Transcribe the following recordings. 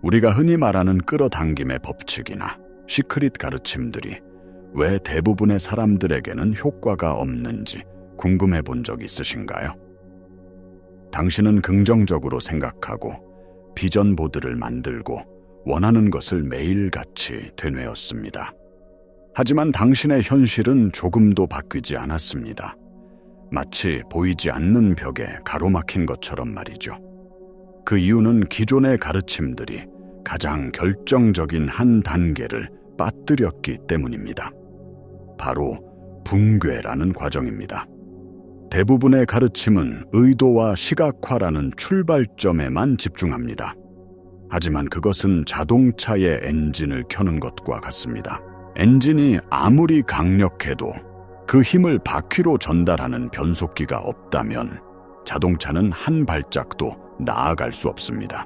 우리가 흔히 말하는 끌어당김의 법칙이나 시크릿 가르침들이 왜 대부분의 사람들에게는 효과가 없는지 궁금해 본 적 있으신가요? 당신은 긍정적으로 생각하고 비전 보드를 만들고 원하는 것을 매일같이 되뇌었습니다. 하지만 당신의 현실은 조금도 바뀌지 않았습니다. 마치 보이지 않는 벽에 가로막힌 것처럼 말이죠. 그 이유는 기존의 가르침들이 가장 결정적인 한 단계를 빠뜨렸기 때문입니다. 바로 붕괴라는 과정입니다. 대부분의 가르침은 의도와 시각화라는 출발점에만 집중합니다. 하지만 그것은 자동차의 엔진을 켜는 것과 같습니다. 엔진이 아무리 강력해도 그 힘을 바퀴로 전달하는 변속기가 없다면 자동차는 한 발짝도 나아갈 수 없습니다.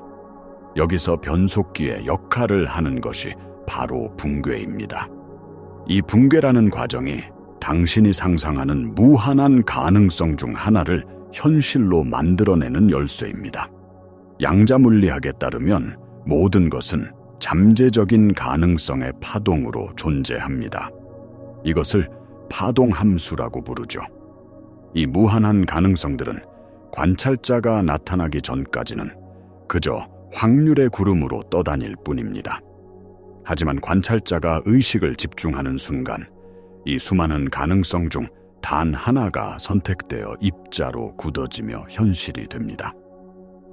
여기서 변속기의 역할을 하는 것이 바로 붕괴입니다. 이 붕괴라는 과정이 당신이 상상하는 무한한 가능성 중 하나를 현실로 만들어내는 열쇠입니다. 양자물리학에 따르면 모든 것은 잠재적인 가능성의 파동으로 존재합니다. 이것을 파동함수라고 부르죠. 이 무한한 가능성들은 관찰자가 나타나기 전까지는 그저 확률의 구름으로 떠다닐 뿐입니다. 하지만 관찰자가 의식을 집중하는 순간 이 수많은 가능성 중 단 하나가 선택되어 입자로 굳어지며 현실이 됩니다.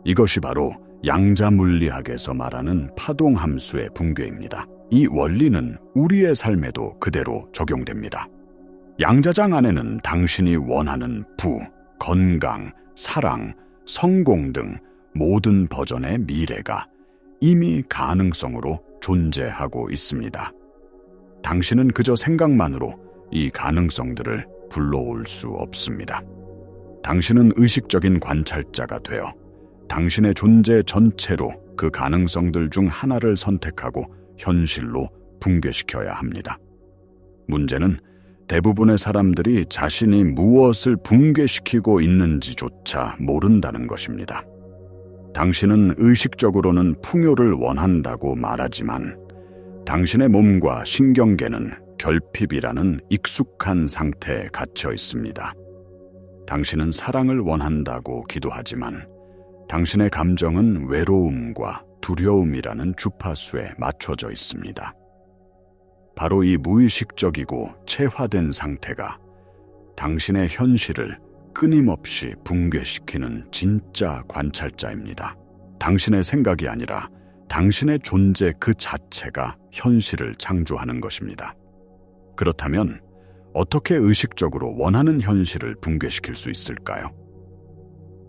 이것이 바로 양자물리학에서 말하는 파동함수의 붕괴입니다. 이 원리는 우리의 삶에도 그대로 적용됩니다. 양자장 안에는 당신이 원하는 부, 건강, 사랑, 성공 등 모든 버전의 미래가 이미 가능성으로 존재하고 있습니다. 당신은 그저 생각만으로 이 가능성들을 불러올 수 없습니다. 당신은 의식적인 관찰자가 되어 당신의 존재 전체로 그 가능성들 중 하나를 선택하고 현실로 붕괴시켜야 합니다. 문제는 대부분의 사람들이 자신이 무엇을 붕괴시키고 있는지조차 모른다는 것입니다. 당신은 의식적으로는 풍요를 원한다고 말하지만 당신의 몸과 신경계는 결핍이라는 익숙한 상태에 갇혀 있습니다. 당신은 사랑을 원한다고 기도하지만 당신의 감정은 외로움과 두려움이라는 주파수에 맞춰져 있습니다. 바로 이 무의식적이고 체화된 상태가 당신의 현실을 끊임없이 붕괴시키는 진짜 관찰자입니다. 당신의 생각이 아니라 당신의 존재 그 자체가 현실을 창조하는 것입니다. 그렇다면 어떻게 의식적으로 원하는 현실을 붕괴시킬 수 있을까요?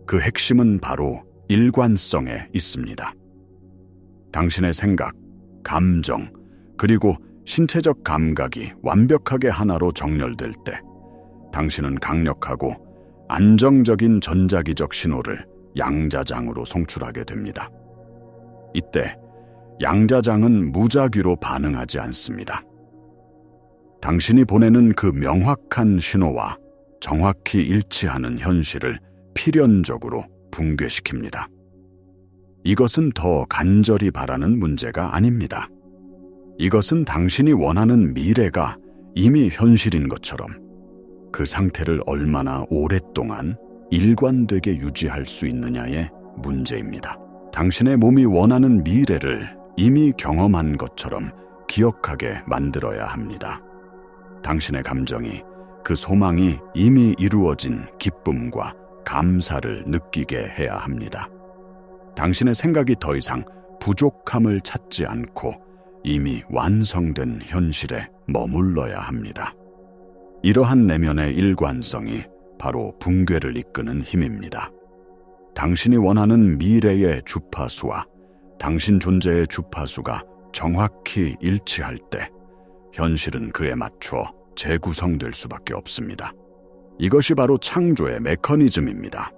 그 핵심은 바로 일관성에 있습니다. 당신의 생각, 감정, 그리고 신체적 감각이 완벽하게 하나로 정렬될 때 당신은 강력하고 안정적인 전자기적 신호를 양자장으로 송출하게 됩니다. 이때 양자장은 무작위로 반응하지 않습니다. 당신이 보내는 그 명확한 신호와 정확히 일치하는 현실을 필연적으로 붕괴시킵니다. 이것은 더 간절히 바라는 문제가 아닙니다. 이것은 당신이 원하는 미래가 이미 현실인 것처럼 그 상태를 얼마나 오랫동안 일관되게 유지할 수 있느냐의 문제입니다. 당신의 몸이 원하는 미래를 이미 경험한 것처럼 기억하게 만들어야 합니다. 당신의 감정이 그 소망이 이미 이루어진 기쁨과 감사를 느끼게 해야 합니다. 당신의 생각이 더 이상 부족함을 찾지 않고 이미 완성된 현실에 머물러야 합니다. 이러한 내면의 일관성이 바로 붕괴를 이끄는 힘입니다. 당신이 원하는 미래의 주파수와 당신 존재의 주파수가 정확히 일치할 때 현실은 그에 맞춰 재구성될 수밖에 없습니다. 이것이 바로 창조의 메커니즘입니다.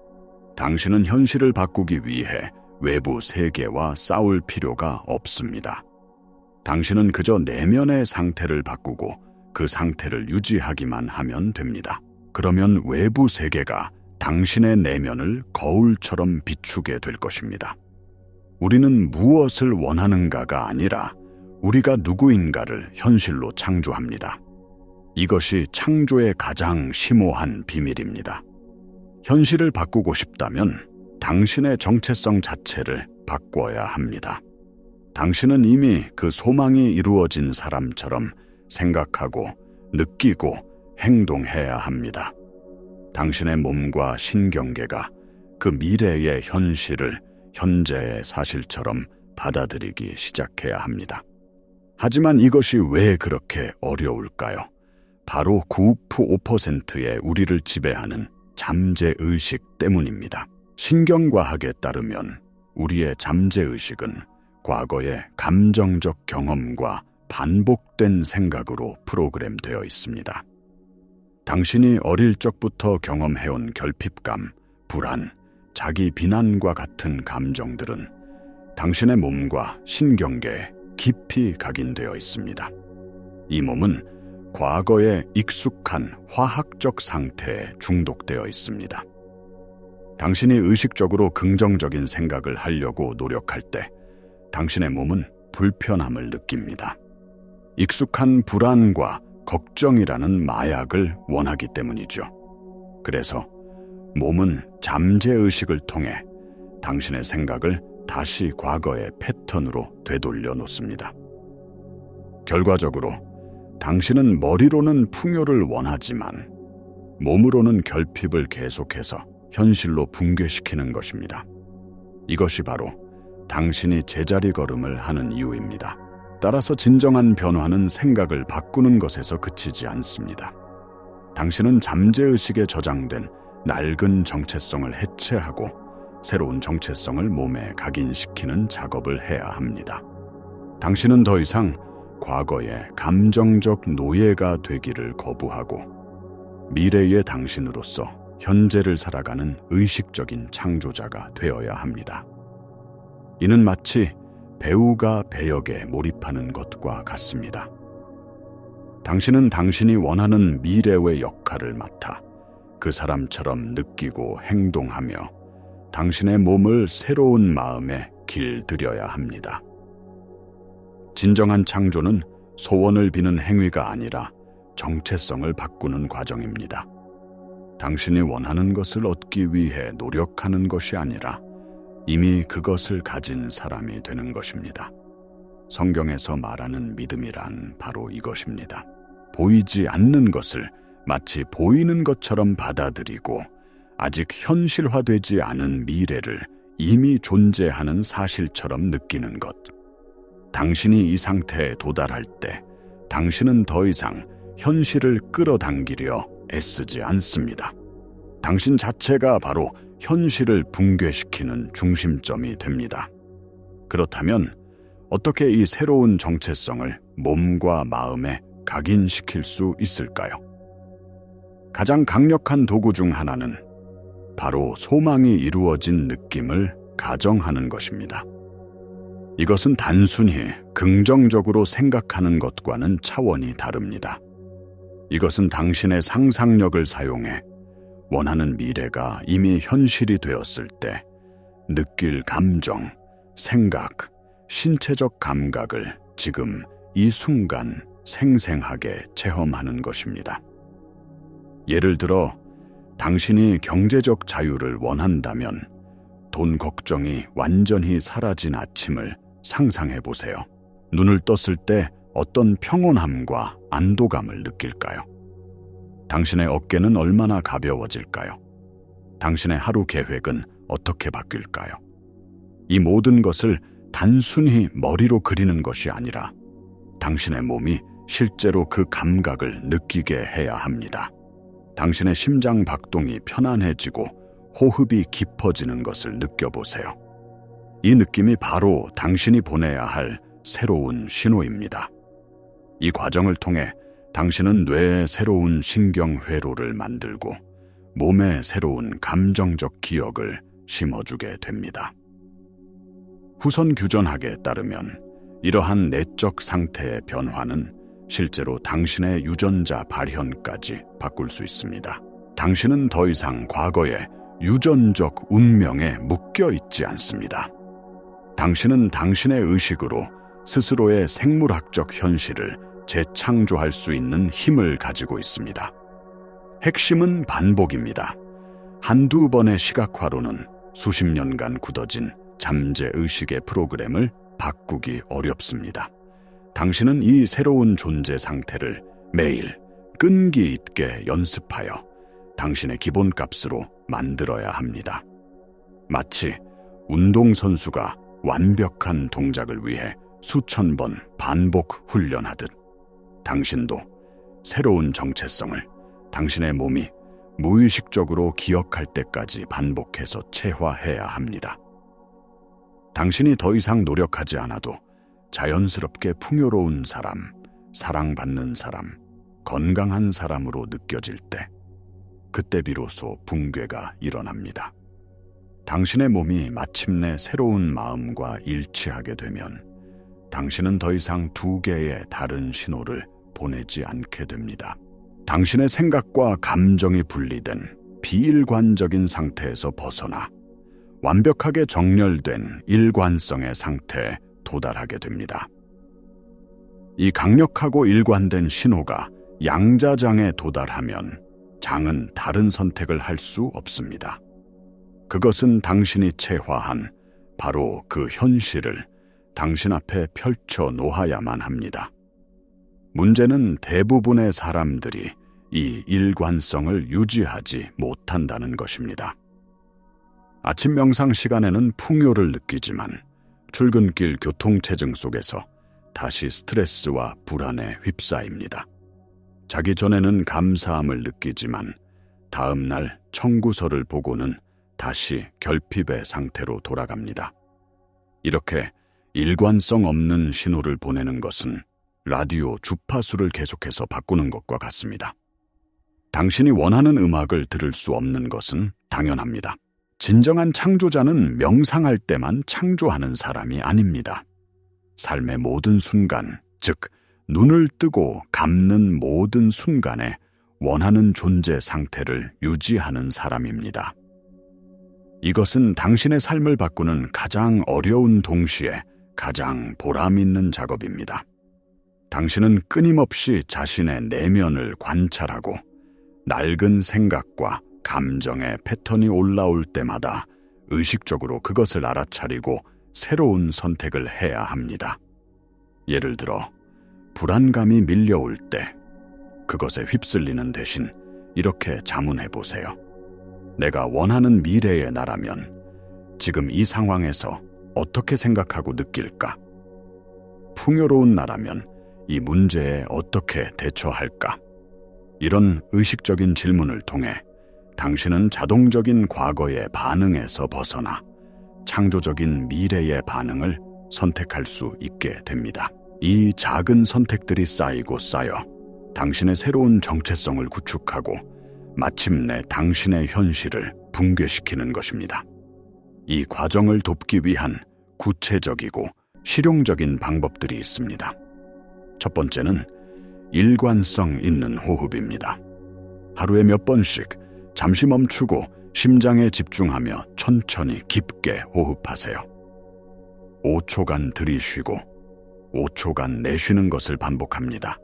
당신은 현실을 바꾸기 위해 외부 세계와 싸울 필요가 없습니다. 당신은 그저 내면의 상태를 바꾸고 그 상태를 유지하기만 하면 됩니다. 그러면 외부 세계가 당신의 내면을 거울처럼 비추게 될 것입니다. 우리는 무엇을 원하는가가 아니라 우리가 누구인가를 현실로 창조합니다. 이것이 창조의 가장 심오한 비밀입니다. 현실을 바꾸고 싶다면 당신의 정체성 자체를 바꿔야 합니다. 당신은 이미 그 소망이 이루어진 사람처럼 생각하고 느끼고 행동해야 합니다. 당신의 몸과 신경계가 그 미래의 현실을 현재의 사실처럼 받아들이기 시작해야 합니다. 하지만 이것이 왜 그렇게 어려울까요? 바로 95%의 우리를 지배하는 잠재의식 때문입니다. 신경과학에 따르면 우리의 잠재의식은 과거의 감정적 경험과 반복된 생각으로 프로그램되어 있습니다. 당신이 어릴 적부터 경험해온 결핍감, 불안, 자기 비난과 같은 감정들은 당신의 몸과 신경계에 깊이 각인되어 있습니다. 이 몸은 과거의 익숙한 화학적 상태에 중독되어 있습니다. 당신이 의식적으로 긍정적인 생각을 하려고 노력할 때 당신의 몸은 불편함을 느낍니다. 익숙한 불안과 걱정이라는 마약을 원하기 때문이죠. 그래서 몸은 잠재의식을 통해 당신의 생각을 다시 과거의 패턴으로 되돌려 놓습니다. 결과적으로 당신은 머리로는 풍요를 원하지만 몸으로는 결핍을 계속해서 현실로 붕괴시키는 것입니다. 이것이 바로 당신이 제자리 걸음을 하는 이유입니다. 따라서 진정한 변화는 생각을 바꾸는 것에서 그치지 않습니다. 당신은 잠재의식에 저장된 낡은 정체성을 해체하고 새로운 정체성을 몸에 각인시키는 작업을 해야 합니다. 당신은 더 이상 과거의 감정적 노예가 되기를 거부하고 미래의 당신으로서 현재를 살아가는 의식적인 창조자가 되어야 합니다. 이는 마치 배우가 배역에 몰입하는 것과 같습니다. 당신은 당신이 원하는 미래의 역할을 맡아 그 사람처럼 느끼고 행동하며 당신의 몸을 새로운 마음에 길들여야 합니다. 진정한 창조는 소원을 비는 행위가 아니라 정체성을 바꾸는 과정입니다. 당신이 원하는 것을 얻기 위해 노력하는 것이 아니라 이미 그것을 가진 사람이 되는 것입니다. 성경에서 말하는 믿음이란 바로 이것입니다. 보이지 않는 것을 마치 보이는 것처럼 받아들이고 아직 현실화되지 않은 미래를 이미 존재하는 사실처럼 느끼는 것. 당신이 이 상태에 도달할 때 당신은 더 이상 현실을 끌어당기려 애쓰지 않습니다. 당신 자체가 바로 현실을 붕괴시키는 중심점이 됩니다. 그렇다면 어떻게 이 새로운 정체성을 몸과 마음에 각인시킬 수 있을까요? 가장 강력한 도구 중 하나는 바로 소망이 이루어진 느낌을 가정하는 것입니다. 이것은 단순히 긍정적으로 생각하는 것과는 차원이 다릅니다. 이것은 당신의 상상력을 사용해 원하는 미래가 이미 현실이 되었을 때 느낄 감정, 생각, 신체적 감각을 지금 이 순간 생생하게 체험하는 것입니다. 예를 들어 당신이 경제적 자유를 원한다면 돈 걱정이 완전히 사라진 아침을 상상해 보세요. 눈을 떴을 때 어떤 평온함과 안도감을 느낄까요? 당신의 어깨는 얼마나 가벼워질까요? 당신의 하루 계획은 어떻게 바뀔까요? 이 모든 것을 단순히 머리로 그리는 것이 아니라 당신의 몸이 실제로 그 감각을 느끼게 해야 합니다. 당신의 심장 박동이 편안해지고 호흡이 깊어지는 것을 느껴보세요. 이 느낌이 바로 당신이 보내야 할 새로운 신호입니다. 이 과정을 통해 당신은 뇌에 새로운 신경회로를 만들고 몸에 새로운 감정적 기억을 심어주게 됩니다. 후선 규전학에 따르면 이러한 내적 상태의 변화는 실제로 당신의 유전자 발현까지 바꿀 수 있습니다. 당신은 더 이상 과거의 유전적 운명에 묶여 있지 않습니다. 당신은 당신의 의식으로 스스로의 생물학적 현실을 재창조할 수 있는 힘을 가지고 있습니다. 핵심은 반복입니다. 한두 번의 시각화로는 수십 년간 굳어진 잠재 의식의 프로그램을 바꾸기 어렵습니다. 당신은 이 새로운 존재 상태를 매일 끈기 있게 연습하여 당신의 기본값으로 만들어야 합니다. 마치 운동선수가 완벽한 동작을 위해 수천 번 반복 훈련하듯 당신도 새로운 정체성을 당신의 몸이 무의식적으로 기억할 때까지 반복해서 체화해야 합니다. 당신이 더 이상 노력하지 않아도 자연스럽게 풍요로운 사람, 사랑받는 사람, 건강한 사람으로 느껴질 때, 그때 비로소 붕괴가 일어납니다. 당신의 몸이 마침내 새로운 마음과 일치하게 되면 당신은 더 이상 두 개의 다른 신호를 보내지 않게 됩니다. 당신의 생각과 감정이 분리된 비일관적인 상태에서 벗어나 완벽하게 정렬된 일관성의 상태에 도달하게 됩니다. 이 강력하고 일관된 신호가 양자장에 도달하면 장은 다른 선택을 할 수 없습니다. 그것은 당신이 체화한 바로 그 현실을 당신 앞에 펼쳐 놓아야만 합니다. 문제는 대부분의 사람들이 이 일관성을 유지하지 못한다는 것입니다. 아침 명상 시간에는 풍요를 느끼지만 출근길 교통체증 속에서 다시 스트레스와 불안에 휩싸입니다. 자기 전에는 감사함을 느끼지만 다음 날 청구서를 보고는 다시 결핍의 상태로 돌아갑니다. 이렇게 일관성 없는 신호를 보내는 것은 라디오 주파수를 계속해서 바꾸는 것과 같습니다. 당신이 원하는 음악을 들을 수 없는 것은 당연합니다. 진정한 창조자는 명상할 때만 창조하는 사람이 아닙니다. 삶의 모든 순간, 즉 눈을 뜨고 감는 모든 순간에 원하는 존재 상태를 유지하는 사람입니다. 이것은 당신의 삶을 바꾸는 가장 어려운 동시에 가장 보람 있는 작업입니다. 당신은 끊임없이 자신의 내면을 관찰하고 낡은 생각과 감정의 패턴이 올라올 때마다 의식적으로 그것을 알아차리고 새로운 선택을 해야 합니다. 예를 들어 불안감이 밀려올 때 그것에 휩쓸리는 대신 이렇게 자문해 보세요. 내가 원하는 미래의 나라면 지금 이 상황에서 어떻게 생각하고 느낄까? 풍요로운 나라면 이 문제에 어떻게 대처할까? 이런 의식적인 질문을 통해 당신은 자동적인 과거의 반응에서 벗어나 창조적인 미래의 반응을 선택할 수 있게 됩니다. 이 작은 선택들이 쌓이고 쌓여 당신의 새로운 정체성을 구축하고 마침내 당신의 현실을 붕괴시키는 것입니다. 이 과정을 돕기 위한 구체적이고 실용적인 방법들이 있습니다. 첫 번째는 일관성 있는 호흡입니다. 하루에 몇 번씩 잠시 멈추고 심장에 집중하며 천천히 깊게 호흡하세요. 5초간 들이쉬고 5초간 내쉬는 것을 반복합니다.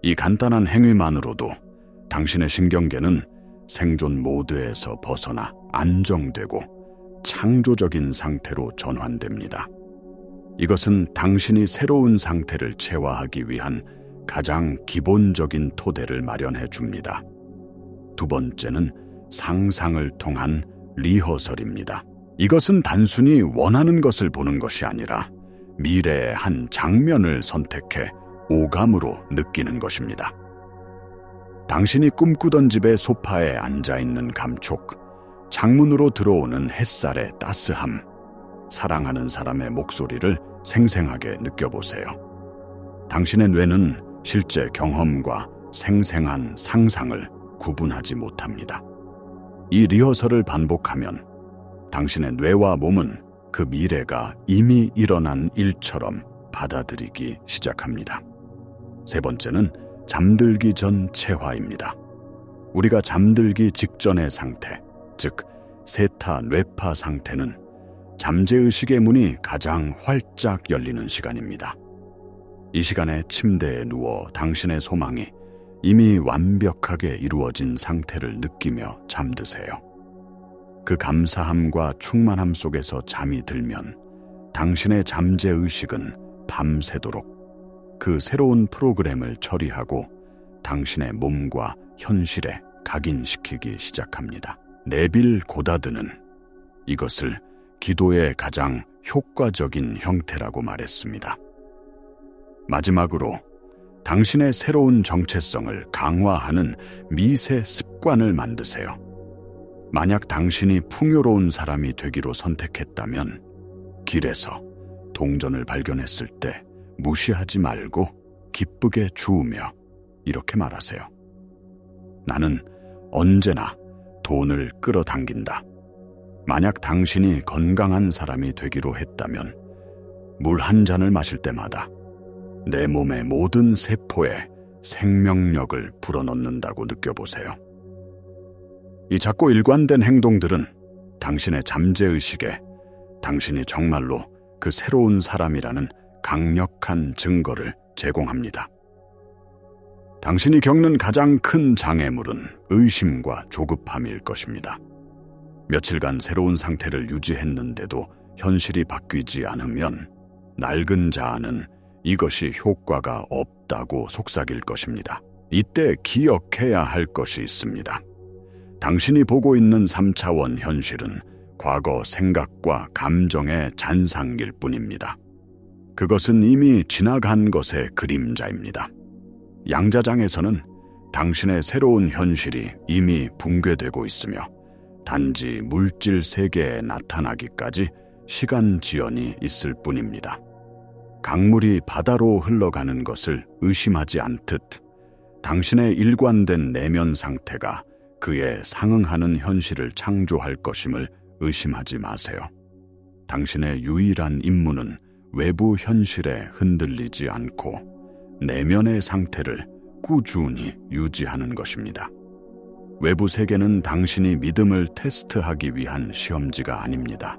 이 간단한 행위만으로도 당신의 신경계는 생존 모드에서 벗어나 안정되고 창조적인 상태로 전환됩니다. 이것은 당신이 새로운 상태를 체화하기 위한 가장 기본적인 토대를 마련해 줍니다. 두 번째는 상상을 통한 리허설입니다. 이것은 단순히 원하는 것을 보는 것이 아니라 미래의 한 장면을 선택해 오감으로 느끼는 것입니다. 당신이 꿈꾸던 집의 소파에 앉아있는 감촉, 창문으로 들어오는 햇살의 따스함, 사랑하는 사람의 목소리를 생생하게 느껴보세요. 당신의 뇌는 실제 경험과 생생한 상상을 구분하지 못합니다. 이 리허설을 반복하면 당신의 뇌와 몸은 그 미래가 이미 일어난 일처럼 받아들이기 시작합니다. 세 번째는 잠들기 전 체화입니다. 우리가 잠들기 직전의 상태, 즉 세타 뇌파 상태는 잠재의식의 문이 가장 활짝 열리는 시간입니다. 이 시간에 침대에 누워 당신의 소망이 이미 완벽하게 이루어진 상태를 느끼며 잠드세요. 그 감사함과 충만함 속에서 잠이 들면 당신의 잠재의식은 밤새도록 그 새로운 프로그램을 처리하고 당신의 몸과 현실에 각인시키기 시작합니다. 네빌 고다드는 이것을 기도의 가장 효과적인 형태라고 말했습니다. 마지막으로 당신의 새로운 정체성을 강화하는 미세 습관을 만드세요. 만약 당신이 풍요로운 사람이 되기로 선택했다면 길에서 동전을 발견했을 때 무시하지 말고 기쁘게 주우며 이렇게 말하세요. 나는 언제나 돈을 끌어당긴다. 만약 당신이 건강한 사람이 되기로 했다면 물 한 잔을 마실 때마다 내 몸의 모든 세포에 생명력을 불어넣는다고 느껴보세요. 이 작고 일관된 행동들은 당신의 잠재의식에 당신이 정말로 그 새로운 사람이라는 강력한 증거를 제공합니다. 당신이 겪는 가장 큰 장애물은 의심과 조급함일 것입니다. 며칠간 새로운 상태를 유지했는데도 현실이 바뀌지 않으면 낡은 자아는 이것이 효과가 없다고 속삭일 것입니다. 이때 기억해야 할 것이 있습니다. 당신이 보고 있는 3차원 현실은 과거 생각과 감정의 잔상일 뿐입니다. 그것은 이미 지나간 것의 그림자입니다. 양자장에서는 당신의 새로운 현실이 이미 붕괴되고 있으며 단지 물질 세계에 나타나기까지 시간 지연이 있을 뿐입니다. 강물이 바다로 흘러가는 것을 의심하지 않듯 당신의 일관된 내면 상태가 그에 상응하는 현실을 창조할 것임을 의심하지 마세요. 당신의 유일한 임무는 외부 현실에 흔들리지 않고 내면의 상태를 꾸준히 유지하는 것입니다. 외부 세계는 당신이 믿음을 테스트하기 위한 시험지가 아닙니다.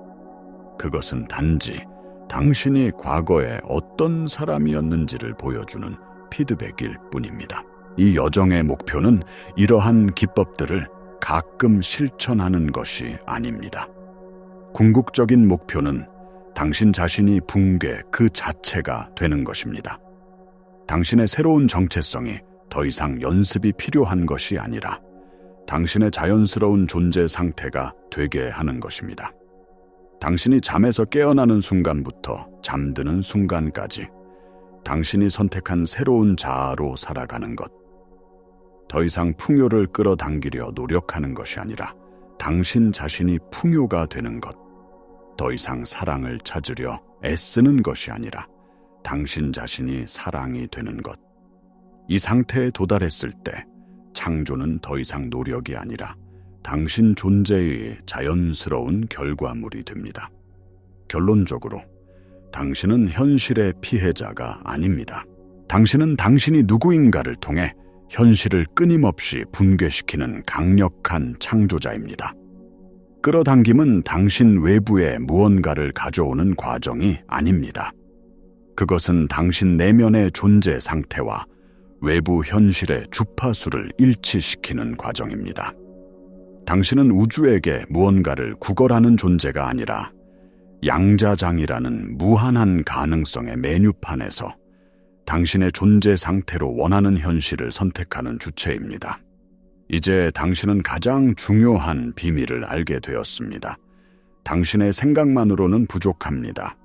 그것은 단지 당신이 과거에 어떤 사람이었는지를 보여주는 피드백일 뿐입니다. 이 여정의 목표는 이러한 기법들을 가끔 실천하는 것이 아닙니다. 궁극적인 목표는 당신 자신이 붕괴 그 자체가 되는 것입니다. 당신의 새로운 정체성이 더 이상 연습이 필요한 것이 아니라 당신의 자연스러운 존재 상태가 되게 하는 것입니다. 당신이 잠에서 깨어나는 순간부터 잠드는 순간까지 당신이 선택한 새로운 자아로 살아가는 것. 더 이상 풍요를 끌어당기려 노력하는 것이 아니라 당신 자신이 풍요가 되는 것. 더 이상 사랑을 찾으려 애쓰는 것이 아니라 당신 자신이 사랑이 되는 것. 이 상태에 도달했을 때 창조는 더 이상 노력이 아니라 당신 존재의 자연스러운 결과물이 됩니다. 결론적으로 당신은 현실의 피해자가 아닙니다. 당신은 당신이 누구인가를 통해 현실을 끊임없이 붕괴시키는 강력한 창조자입니다. 끌어당김은 당신 외부에 무언가를 가져오는 과정이 아닙니다. 그것은 당신 내면의 존재 상태와 외부 현실의 주파수를 일치시키는 과정입니다. 당신은 우주에게 무언가를 구걸하는 존재가 아니라 양자장이라는 무한한 가능성의 메뉴판에서 당신의 존재 상태로 원하는 현실을 선택하는 주체입니다. 이제 당신은 가장 중요한 비밀을 알게 되었습니다. 당신의 생각만으로는 부족합니다.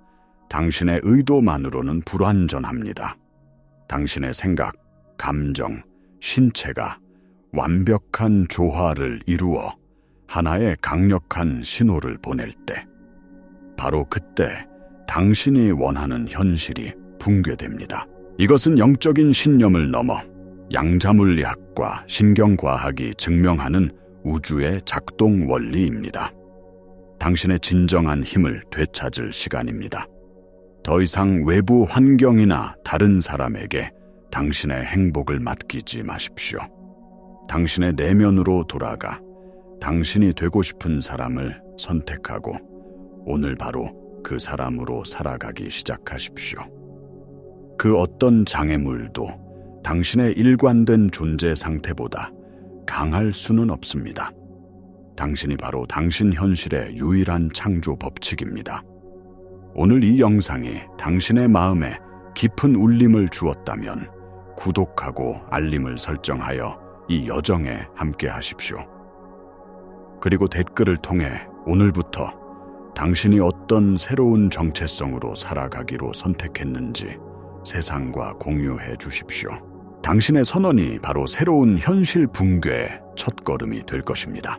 당신의 의도만으로는 불완전합니다. 당신의 생각, 감정, 신체가 완벽한 조화를 이루어 하나의 강력한 신호를 보낼 때, 바로 그때 당신이 원하는 현실이 붕괴됩니다. 이것은 영적인 신념을 넘어 양자물리학과 신경과학이 증명하는 우주의 작동 원리입니다. 당신의 진정한 힘을 되찾을 시간입니다. 더 이상 외부 환경이나 다른 사람에게 당신의 행복을 맡기지 마십시오. 당신의 내면으로 돌아가 당신이 되고 싶은 사람을 선택하고 오늘 바로 그 사람으로 살아가기 시작하십시오. 그 어떤 장애물도 당신의 일관된 존재 상태보다 강할 수는 없습니다. 당신이 바로 당신 현실의 유일한 창조 법칙입니다. 오늘 이 영상이 당신의 마음에 깊은 울림을 주었다면 구독하고 알림을 설정하여 이 여정에 함께 하십시오. 그리고 댓글을 통해 오늘부터 당신이 어떤 새로운 정체성으로 살아가기로 선택했는지 세상과 공유해 주십시오. 당신의 선언이 바로 새로운 현실 붕괴의 첫걸음이 될 것입니다.